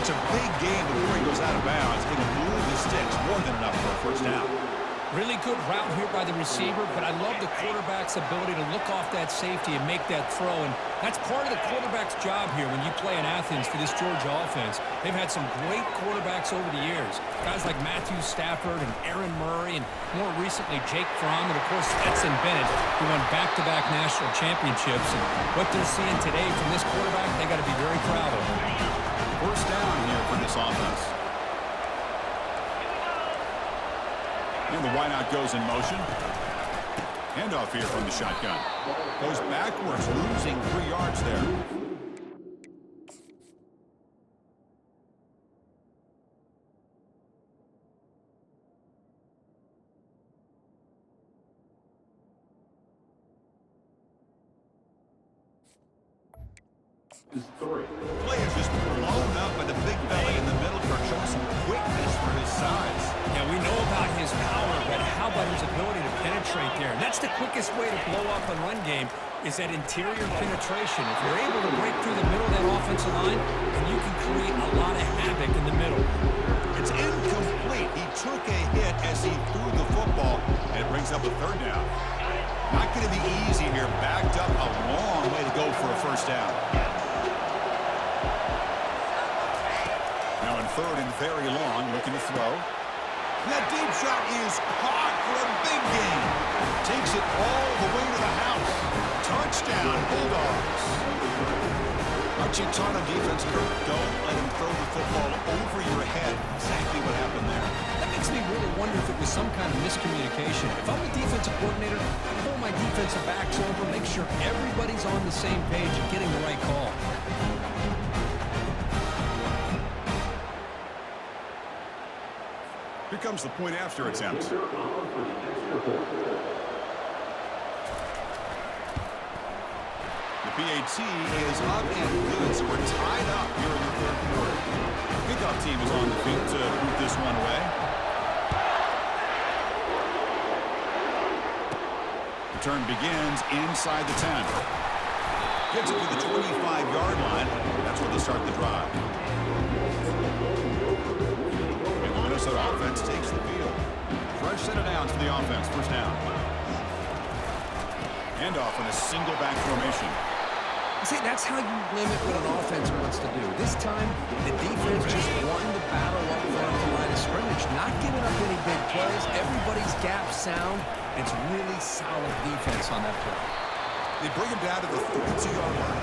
It's a big game before he goes out of bounds. He can move the sticks more than enough for a first down. Really good route here by the receiver, but I love the quarterback's ability to look off that safety and make that throw. And that's part of the quarterback's job here when you play in Athens for this Georgia offense. They've had some great quarterbacks over the years. Guys like Matthew Stafford and Aaron Murray, and more recently Jake Fromm, and of course Stetson Bennett, who won back-to-back national championships. And what they're seeing today from this quarterback, they got to be very proud of. First down here for this offense. And the wideout goes in motion. Handoff here from the shotgun. Goes backwards, losing 3 yards there. Play is just blown up by the big fella in the middle. Showing some quickness for his size. Yeah, we know about his power, but how about his ability to penetrate there? And that's the quickest way to blow up a run game, is that interior penetration. If you're able to break through the middle of that offensive line, then you can create a lot of havoc in the middle. It's incomplete. He took a hit as he threw the football, and it brings up a third down. Not going to be easy here. Backed up a long way to go for a first down. Now in third and very long, looking to throw. That deep shot is caught for a big gain. Takes it all the way to the house. Touchdown, Bulldogs. Archie taught on defense, Kirk. Don't let him throw the football over your head. Exactly what happened there. That makes me really wonder if it was some kind of miscommunication. If I'm a defensive coordinator, I'd pull my defensive backs over, make sure everybody's on the same page and getting the right call. Here comes the point after attempt. The PAT is up and good, so we're tied up here in the third quarter. The kickoff team is on the field to move this one away. Return begins inside the 10. Gets it to the 25-yard line. That's where they start the drive. Minnesota offense takes the field. Fresh set of downs for the offense. First down. Handoff in a single back formation. See, that's how you limit what an offense wants to do. This time, the defense just won the battle up front of the line of scrimmage, not giving up any big plays. Everybody's gap sound. It's really solid defense on that play. They bring him down to the 32-yard line.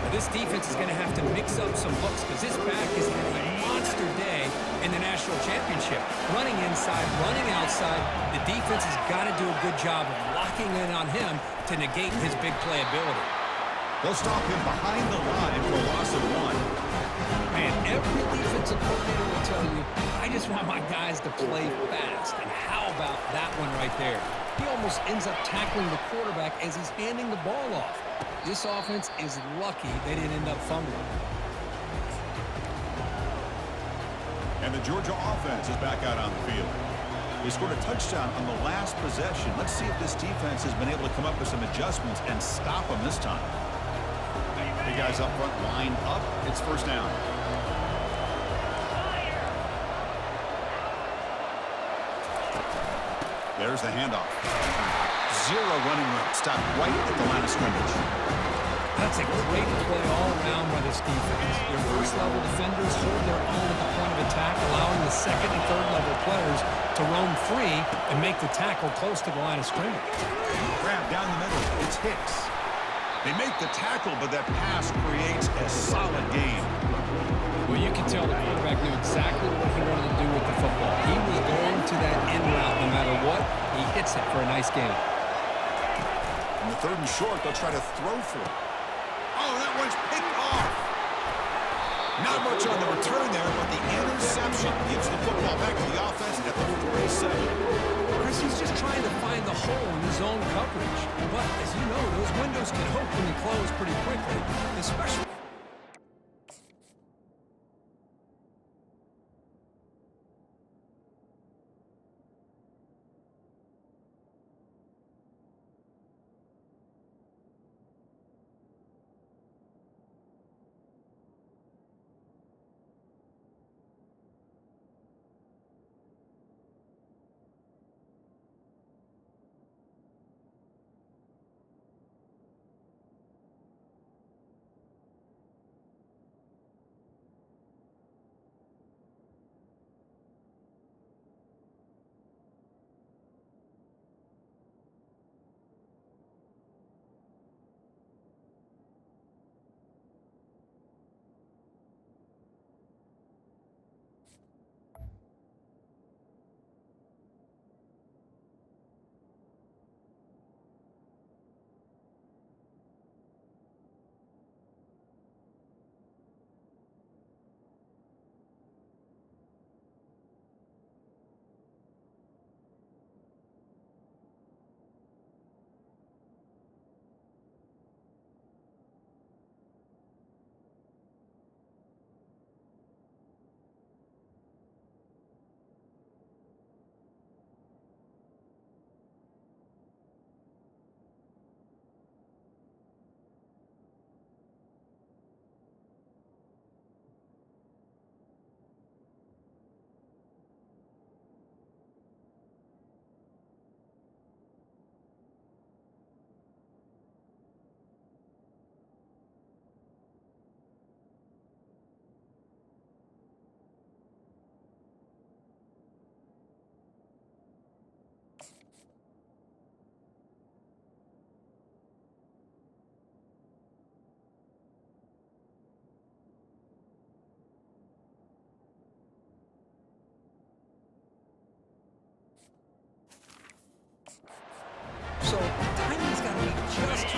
Now, this defense is going to have to mix up some looks because this back is having a monster day in the national championship. Running inside, running outside. The defense has got to do a good job of locking in on him to negate his big play ability. They'll stop him behind the line for a loss of 1. Man, every defensive coordinator will tell you, I just want my guys to play fast. And how about that one right there? He almost ends up tackling the quarterback as he's handing the ball off. This offense is lucky they didn't end up fumbling. And the Georgia offense is back out on the field. They scored a touchdown on the last possession. Let's see if this defense has been able to come up with some adjustments and stop them this time. The guys up front line up. It's first down. There's the handoff. Zero running room. Stopped right at the line of scrimmage. That's a great play all around by this defense. Your first-level defenders hold their own at the point of attack, allowing the second and third-level players to roam free and make the tackle close to the line of scrimmage. Grab down the middle. It's Hicks. They make the tackle, but that pass creates a solid gain. Well, you can tell the quarterback knew exactly what he wanted to do with the football. He was going to that in route no matter what. He hits it for a nice gain. In the third and short, they'll try to throw for it. Oh, that one's picked off. Not much on the return there, but the interception gives the football back to the offense at the 47. Chris, he's just trying to find the hole in his own coverage. But, as you know, those windows can open and close pretty quickly, especially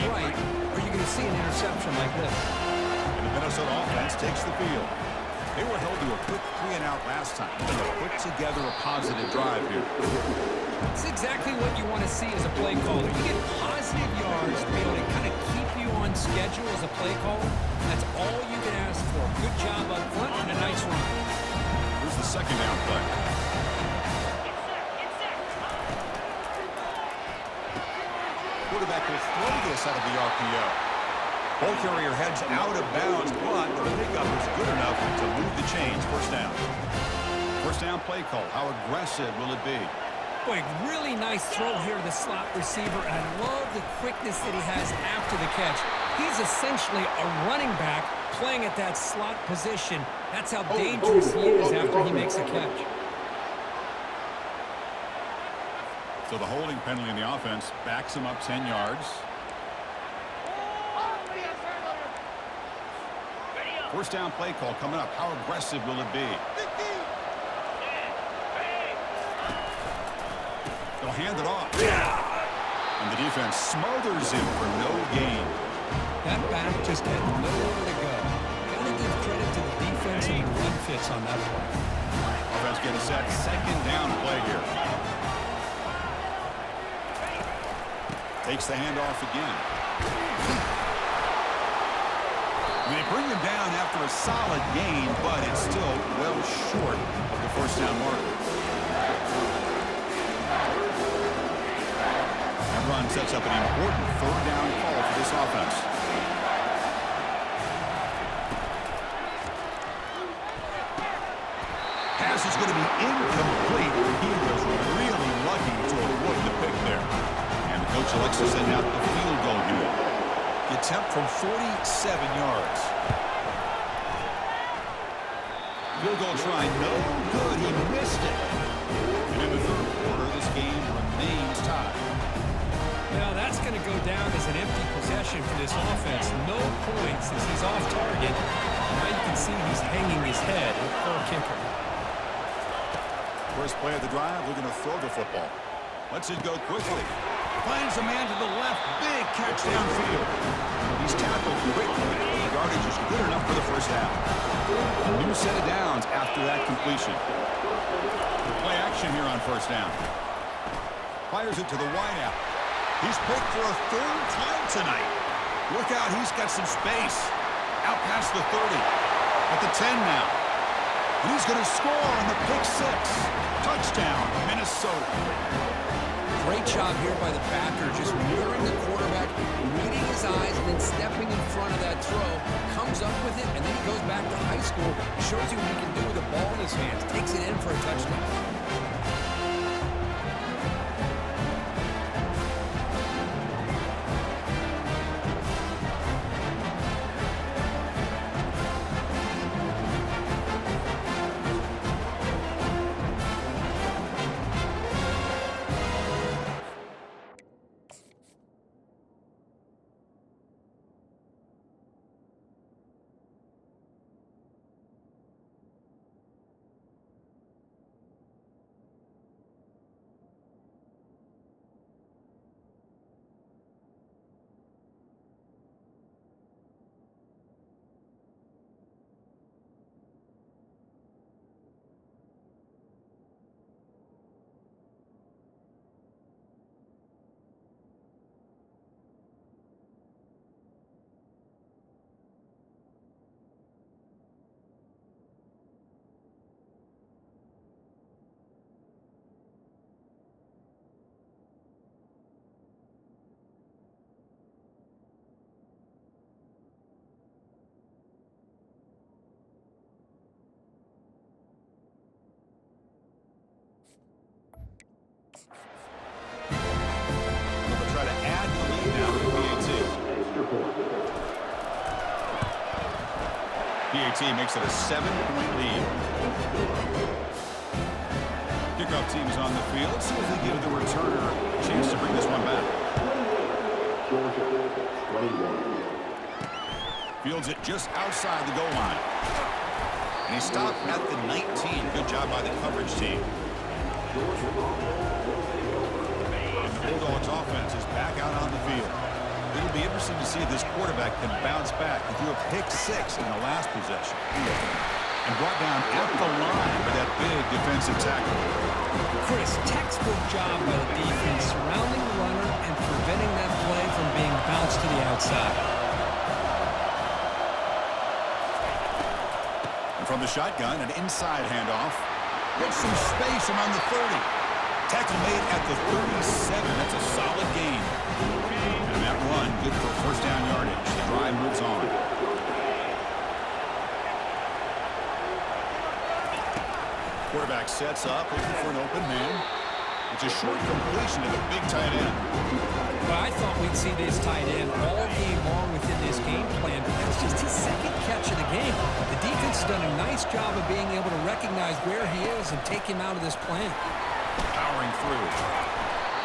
right, or you're going to see an interception like this. And the Minnesota offense takes the field. They were held to a quick 3-and-out last time. They're going to put together a positive drive here. It's exactly what you want to see as a play caller. You get positive yards to be able to kind of keep you on schedule as a play caller. That's all you can ask for. Good job up front and a nice run. Here's the second down play. Quarterback will throw this out of the RPO. Ball carrier heads out of bounds, but the pickup is good enough to move the chains. First down. First down play call. How aggressive will it be? Boy, really nice throw here to the slot receiver, and I love the quickness that he has after the catch. He's essentially a running back playing at that slot position. That's how dangerous he is after he makes a catch. So the holding penalty in the offense backs him up 10 yards. First down play call coming up. How aggressive will it be? They'll hand it off. And the defense smothers him for no gain. That back just had nowhere to go. Gotta give credit to the defense and the run fits on that play. Offense getting set. Second down play here. Takes the handoff again. They bring him down after a solid gain, but it's still well short of the first down marker. That run sets up an important third down call for this offense. Pass is going to be incomplete. He was really lucky to avoid the pick there. And the coach elects to send out the field goal unit. The attempt from 47 yards. Field goal try, no good. He missed it. And in the third quarter, this game remains tied. Now that's going to go down as an empty possession for this offense. No points as he's off target. Now you can see he's hanging his head. Poor kicker. First play of the drive, we're going to throw the football. Lets it go quickly. Finds a man to the left. Big catch downfield. He's tackled quickly. The yardage is good enough for the first half. A new set of downs after that completion. Play action here on first down. Fires it to the wideout. He's picked for a third time tonight. Look out, he's got some space. Out past the 30. At the 10 now. And he's going to score on the pick six. Touchdown, Minnesota. Great job here by the backer, just mirroring the quarterback, reading his eyes, and then stepping in front of that throw. Comes up with it, and then he goes back to high school. Shows you what he can do with the ball in his hands. Takes it in for a touchdown. PAT makes it a 7-point lead. Kickoff team is on the field. Let's see if they give the returner a chance to bring this one back. Fields it just outside the goal line. And he stopped at the 19. Good job by the coverage team. And the Bulldogs offense is back out on the field. It'll be interesting to see if this quarterback can bounce back. He threw a pick-6 in the last possession. And brought down at the line with that big defensive tackle. Chris, textbook job by the defense surrounding the runner and preventing that play from being bounced to the outside. And from the shotgun, an inside handoff. There's some space around the 30. Tackle made at the 37. That's a solid gain. And that run, good for first down yardage. The drive moves on. Quarterback sets up, looking for an open man. It's a short completion to the big tight end. Well, I thought we'd see this tight end all game long within this game plan, but that's just his second catch of the game. The defense has done a nice job of being able to recognize where he is and take him out of this plan. Powering through.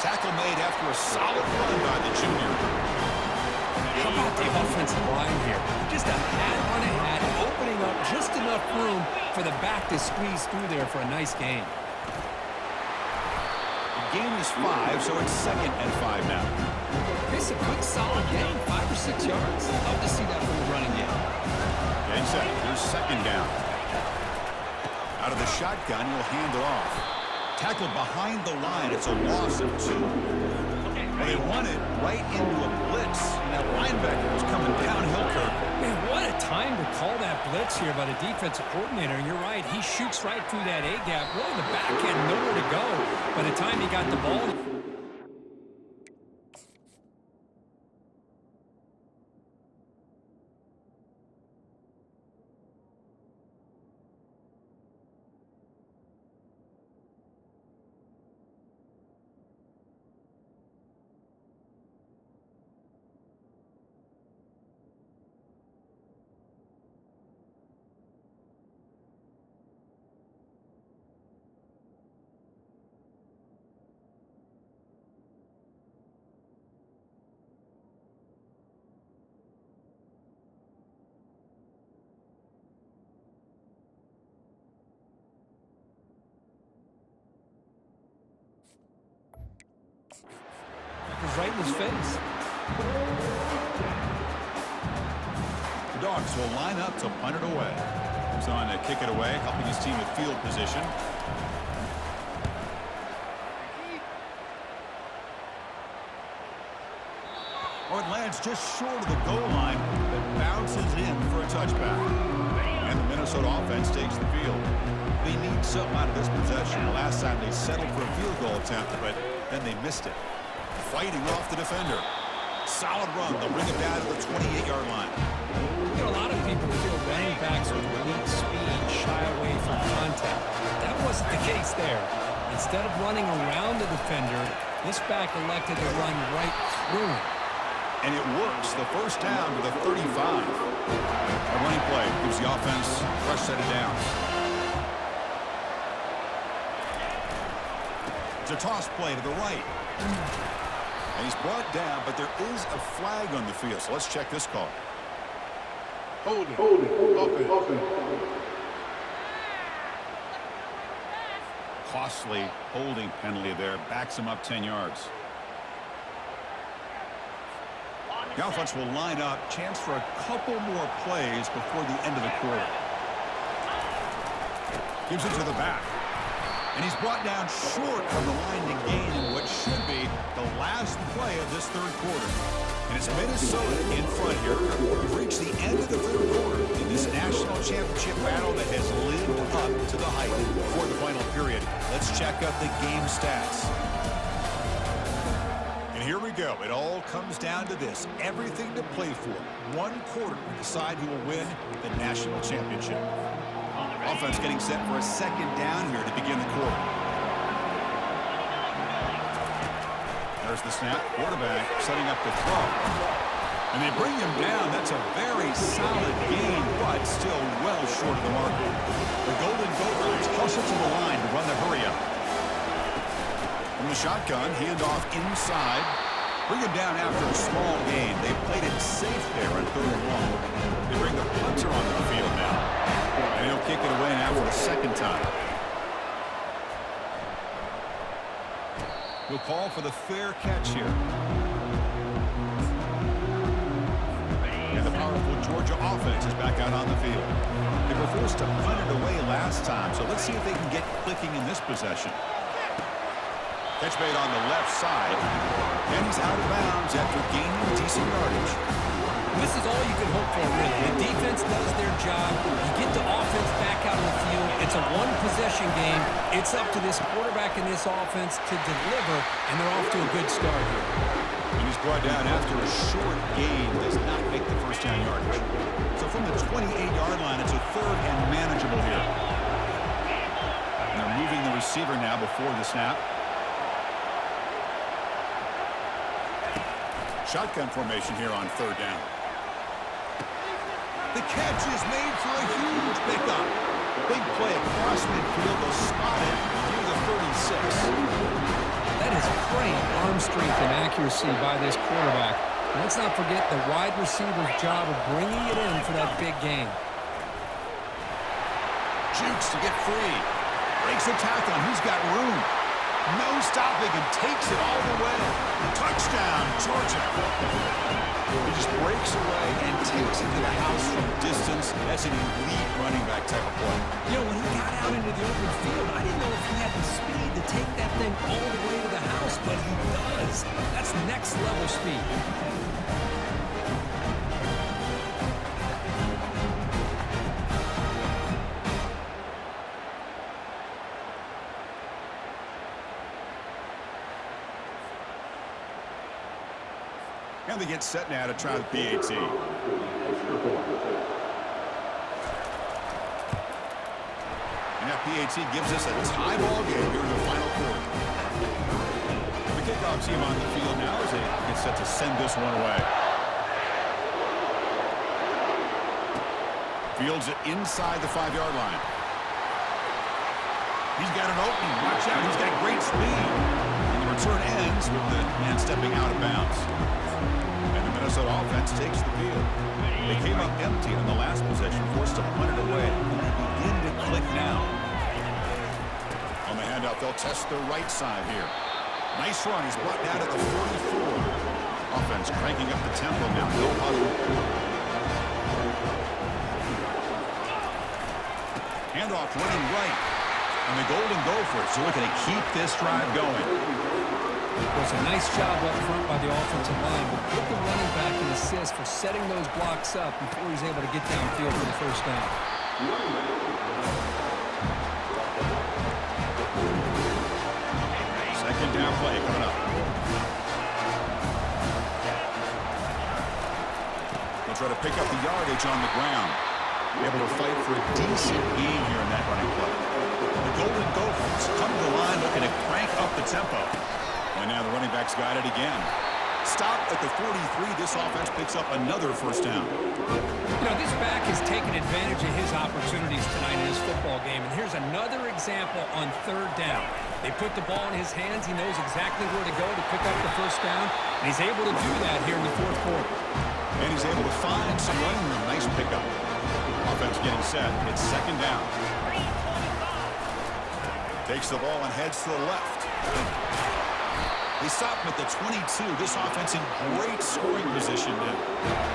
Tackle made after a solid run by the junior. How about the offensive line here? Just a hat on a hat, opening up just enough room for the back to squeeze through there for a nice gain. The gain is 5, so it's second and 5 now. It's a good, solid gain, 5 or 6 yards. Love to see that from the running game. Getting set. Here's second down. Out of the shotgun, he'll hand it off. Tackled behind the line. It's a loss of 2. They won it right into a blitz. And that linebacker was coming downhill, Kirk. Man, what a time to call that blitz here by the defensive coordinator. And you're right, he shoots right through that A-gap. Really, the back had nowhere to go by the time he got the ball. Was right in his face. The Dogs will line up to punt it away. He's on to kick it away, helping his team with field position. Oh, it lands just short of the goal line, but bounces in for a touchback. And the Minnesota offense takes the field. They need something out of this possession. Last time they settled for a field goal attempt, but then they missed it. Fighting off the defender. Solid run. They'll bring it down to the 28-yard line. You know, a lot of people feel running backs with elite speed shy away from contact. That wasn't the case there. Instead of running around the defender, this back elected to run right through him. And it works. The first down to the 35. A running play gives the offense a fresh set of downs. It's a toss play to the right. And he's brought down, but there is a flag on the field. So let's check this call. Hold it. Open. Costly holding penalty there. Backs him up 10 yards. The offense will line up. Chance for a couple more plays before the end of the quarter. Gives it to the back. And he's brought down short from the line to gain in what should be the last play of this third quarter. And it's Minnesota in front here. We've reached the end of the third quarter in this national championship battle that has lived up to the hype. Before the final period, let's check out the game stats. And here we go. It all comes down to this. Everything to play for. One quarter to decide who will win the national championship. Offense getting set for a second down here to begin the quarter. There's the snap. Quarterback setting up the throw. And they bring him down. That's a very solid gain, but still well short of the marker. The Golden Gophers closer to the line to run the hurry up. From the shotgun, handoff inside. Bring him down after a small gain. They played it safe there on 3rd and 1. They bring the punter onto the field now. And he'll kick it away now for the second time. He'll call for the fair catch here. Georgia offense is back out on the field. They were forced to punt it away last time, so let's see if they can get clicking in this possession. Catch made on the left side, and he's out of bounds after gaining decent yardage. This is all you can hope for, really. The defense does their job. You get the offense back out on the field. It's a one-possession game. It's up to this quarterback and this offense to deliver, and they're off to a good start here. And he's brought down after a short gain. Does not make the first down yardage. So from the 28-yard line, it's a third and manageable here. And they're moving the receiver now before the snap. Shotgun formation here on third down. The catch is made for a huge pickup. Big play across midfield. They'll spot it near the 36. That is great arm strength and accuracy by this quarterback. And let's not forget the wide receiver's job of bringing it in for that big game. Jukes to get free. Breaks a tackle. He's got room. No stopping and takes it all the way. Touchdown, Georgia. He just breaks away and takes it to the house from distance. That's an elite running back type of play. You know, when he got out into the open field, I didn't know if he had the speed to take that thing all the way to the house, but he does. That's next level speed. And they get set now to try the PAT. And that PAT gives us a tie ball game here in the final quarter. The kickoff team on the field now as they get set to send this one away. Fields it inside the 5-yard line. He's got an opening. Watch out. He's got great speed. And the return ends with the man stepping out of bounds. And the Minnesota offense takes the field. They came up empty on the last possession, forced to punt it away. And they begin to click now. On the handoff, they'll test the right side here. Nice run. He's brought down to the 44. Offense cranking up the tempo now. No huddle. Handoff running right. And the Golden Gophers are looking to keep this drive going. It was a nice job up front by the offensive line, but put the running back in assist for setting those blocks up before he's able to get downfield for the first down. Second down play coming up. They'll try to pick up the yardage on the ground. Be able to fight for a decent gain here in that running play. The Golden Gophers come to the line looking to crank up the tempo. And now the running back's got it again. Stop at the 43. This offense picks up another first down. You know, this back has taken advantage of his opportunities tonight in this football game. And here's another example on third down. They put the ball in his hands. He knows exactly where to go to pick up the first down. And he's able to do that here in the fourth quarter. And he's able to find some running room. Nice pickup. Offense getting set. It's second down. Takes the ball and heads to the left. They stop him at the 22. This offense in great scoring position now.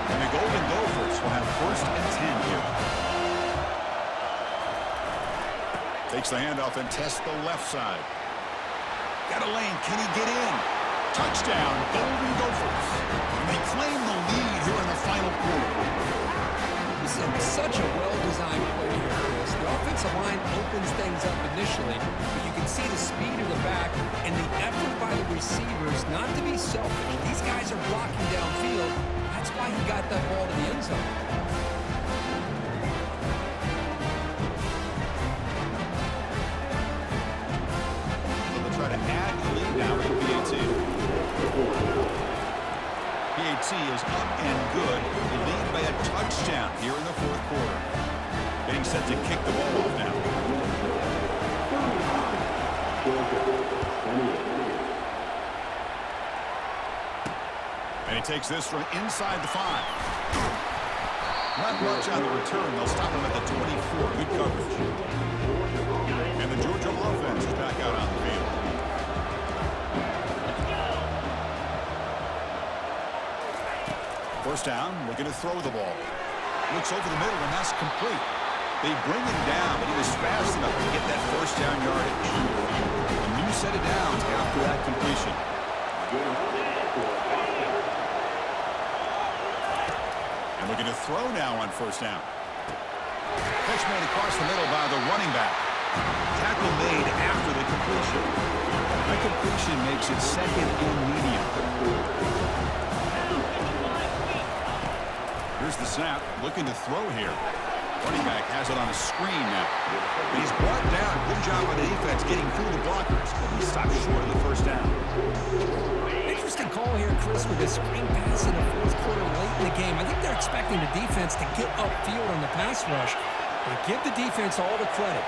And the Golden Gophers will have first and 10 here. Takes the handoff and tests the left side. Got a lane. Can he get in? Touchdown, Golden Gophers. And they claim the lead here in the final quarter. This is such a well-designed play here, Chris. The offensive line opens things up initially, but you can see the speed of the back and the effort by the receivers not to be selfish. These guys are blocking downfield. That's why he got that ball to the end zone. They'll try to add the lead now to PAT. PAT is up and good. The lead by a touchdown here in the fourth quarter. Getting set to kick the ball off now. And he takes this from inside the 5. Not much on the return. They'll stop him at the 24. Good coverage. And the Georgia offense is back out on the field. First down, looking to throw the ball. Looks over the middle, and that's complete. They bring him down, but he was fast enough to get that first down yardage. A new set of downs after that completion. And looking to throw now on first down. Catch made across the middle by the running back. Tackle made after the completion. That completion makes it second and medium. Here's the snap, looking to throw here. Running back has it on a screen now. But he's brought down. Good job by the defense getting through the blockers. But he stopped short of the first down. Interesting call here, Chris, with a screen pass in the fourth quarter late in the game. I think they're expecting the defense to get upfield on the pass rush. But give the defense all the credit.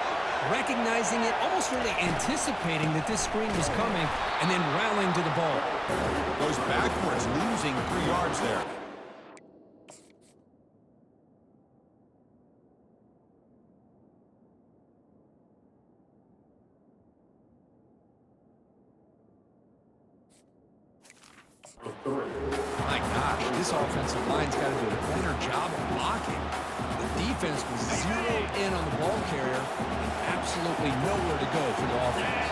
Recognizing it, almost really anticipating that this screen was coming, and then rallying to the ball. Goes backwards, losing 3 yards there. My gosh, this offensive line's got to do a better job of blocking. The defense was zeroed in on the ball carrier and absolutely nowhere to go for the offense.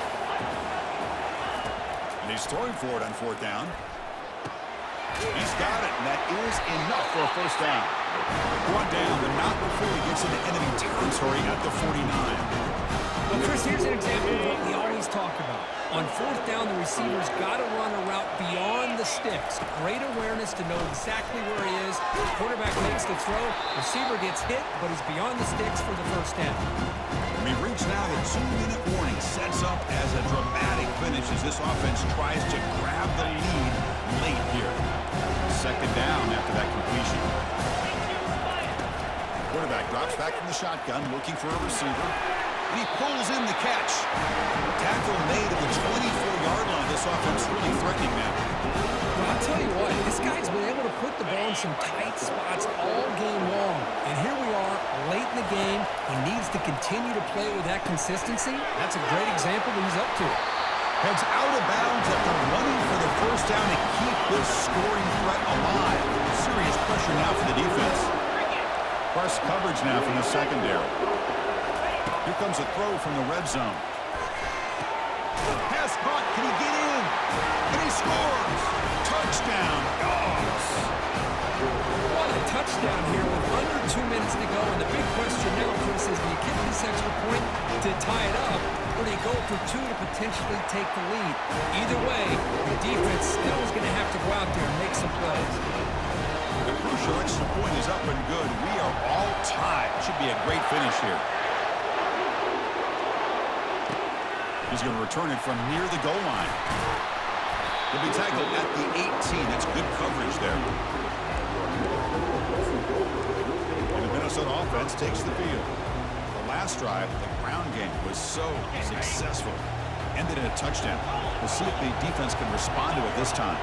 And he's throwing for it on fourth down. He's got it, and that is enough for a first down. Brought down, but not before he gets into enemy territory at the 49. Well, Chris, here's an example of what we always talk about. On fourth down, the receiver's got to run a route beyond the sticks. Great awareness to know exactly where he is. Quarterback makes the throw. Receiver gets hit, but he's beyond the sticks for the first down. We reach now the 2-minute warning. Sets up as a dramatic finish as this offense tries to grab the lead late here. Second down after that completion. Quarterback drops back from the shotgun, looking for a receiver. And he pulls in the catch. Tackle made at the 24-yard line. This offense really threatening now. Well, I'll tell you what, this guy's been able to put the ball in some tight spots all game long. And here we are, late in the game. He needs to continue to play with that consistency. That's a great example that he's up to it. Heads out of bounds after running for the first down to keep this scoring threat alive. Serious pressure now for the defense. Press coverage now from the secondary. Here comes a throw from the red zone. Pass caught. Can he get in? And he scores. Touchdown, Dogs. What a touchdown here with under 2 minutes to go. And the big question now, Chris, is do you kick this extra point to tie it up, or do you go for 2 to potentially take the lead? Either way, the defense still is going to have to go out there and make some plays. The crucial extra point is up and good. We are all tied. Should be a great finish here. He's going to return it from near the goal line. He'll be tackled at the 18. That's good coverage there. And the Minnesota offense takes the field. The last drive, the ground game, was so successful. Ended in a touchdown. We'll see if the defense can respond to it this time.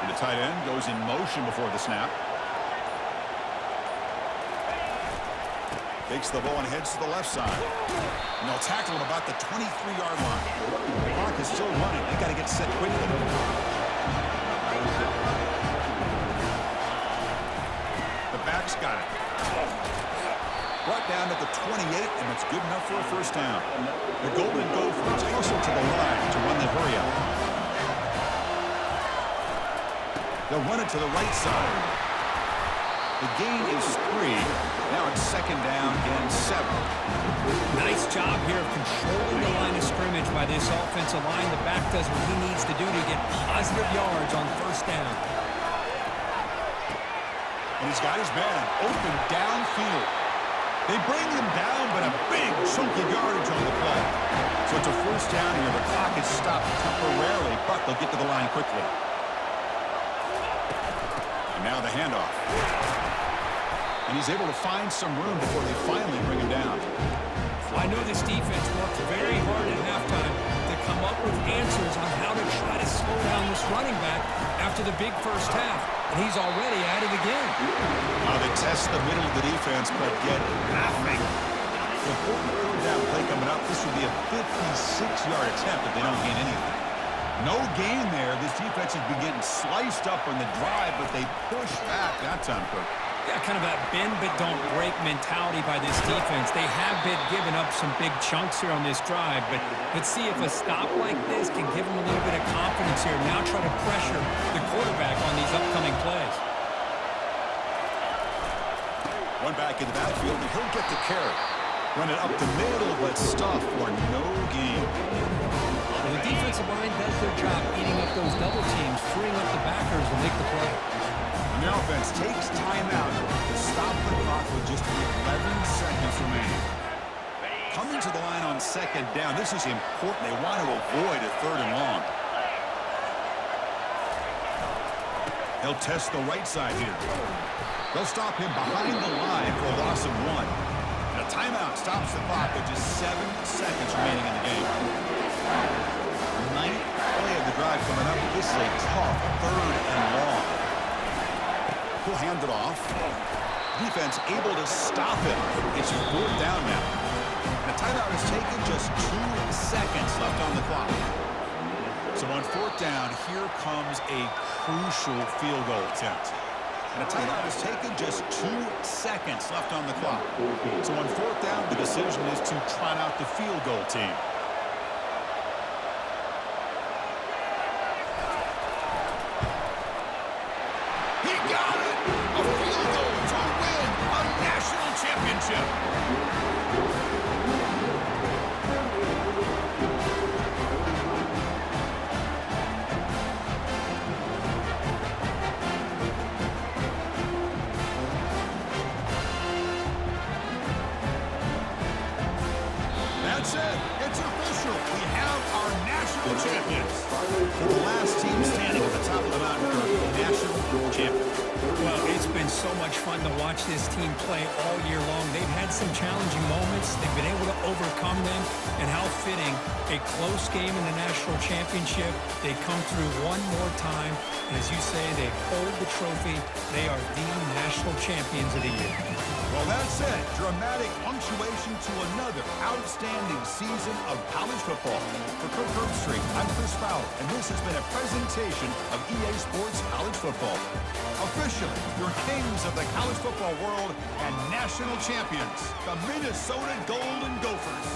And the tight end goes in motion before the snap. Takes the ball and heads to the left side. And they'll tackle him about the 23-yard line. The clock is still running. They got to get set quickly. The back's got it. Brought down at the 28, and it's good enough for a first down. The Golden Gophers hustle to the line to run the hurry up. They'll run it to the right side. The gain is 3. Now it's second down and 7. Nice job here of controlling the line of scrimmage by this offensive line. The back does what he needs to do to get positive yards on first down. And he's got his man open downfield. They bring him down, but a big chunk of yardage on the play. So it's a first down here. The clock is stopped temporarily, but they'll get to the line quickly. And now the handoff. And he's able to find some room before they finally bring him down. I know this defense worked very hard at halftime to come up with answers on how to try to slow down this running back after the big first half. And he's already at it again. Now they test the middle of the defense, but get nothing. Important third down play coming up. This would be a 56-yard attempt if they don't gain anything. No gain there. This defense has been getting sliced up on the drive, but they push back that time, Cook. Yeah, kind of that bend but don't break mentality by this defense. They have been giving up some big chunks here on this drive, but let's see if a stop like this can give them a little bit of confidence here. Now try to pressure the quarterback on these upcoming plays. One back in the backfield, and he'll get the carry. Run it up the middle, but stuff for no gain. Well, the defensive line does their job eating up those double teams, freeing up the backers to make the play. And the offense takes timeout to stop the clock with just 11 seconds remaining. Coming to the line on second down, this is important. They want to avoid a third and long. They'll test the right side here. They'll stop him behind the line for a loss of 1. And a timeout stops the clock with just 7 seconds remaining in the game. Ninth play of the drive coming up. This is a tough third and long. He'll hand it off. Defense able to stop him. It's fourth down now. And a timeout is taken, just 2 seconds left on the clock. So on fourth down, here comes a crucial field goal attempt. And a timeout is taken, just 2 seconds left on the clock. So on fourth down, the decision is to trot out the field goal team. He got it! A field goal to win a national championship. That's it. It's official. We have our national champions. For the last team standing at the top of the mountain, national champion. Well, it's been so much fun to watch this team play all year long. They've had some challenging moments. They've been able to overcome them. And how fitting, a close game in the national championship. They come through one more time. And as you say, they hold the trophy. They are the national champions of the year. Well, that's it. Dramatic punctuation to another outstanding season of college football. For Kirk Herbstreit, I'm Chris Fowler, and this has been a presentation of EA Sports College Football. Officially, your kings of the college football world and national champions, the Minnesota Golden Gophers.